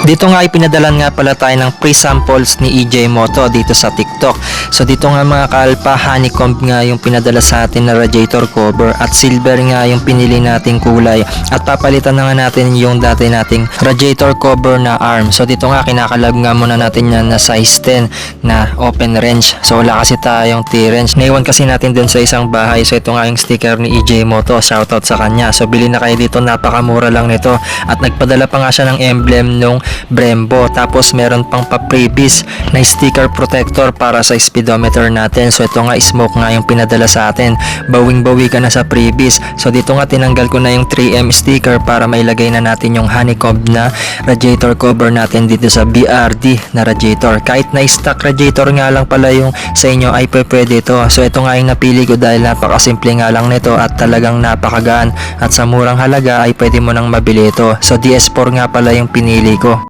Dito nga ipinadalan nga pala tayo ng pre-samples ni EJ Moto dito sa TikTok. So dito nga mga kaalpa, honeycomb nga yung pinadala sa atin na radiator cover at silver nga yung pinili nating kulay. At papalitan na nga natin yung dati nating radiator cover na arm. So dito nga kinakalab nga muna natin yan na size 10 na open range. So wala kasi tayong T-range. Naiwan kasi natin dun sa isang bahay. So ito nga yung sticker ni EJ Moto. Shoutout sa kanya. So bili na kayo dito, napakamura lang nito. At nagpadala pa nga siya ng emblem nung Brembo, tapos meron pang pa-previous na sticker protector para sa speedometer natin. So ito nga, smoke nga yung pinadala sa atin, bawing-bawi ka na sa previous. So dito nga tinanggal ko na yung 3M sticker para mailagay na natin yung honeycomb na radiator cover natin dito sa BRD na radiator. Kahit na stock radiator nga lang pala yung sa inyo ay pwede ito. So ito nga yung napili ko dahil napakasimple nga lang nito at talagang napakagaan, at sa murang halaga ay pwede mo nang mabili ito. So DS4 nga pala yung pinili ko.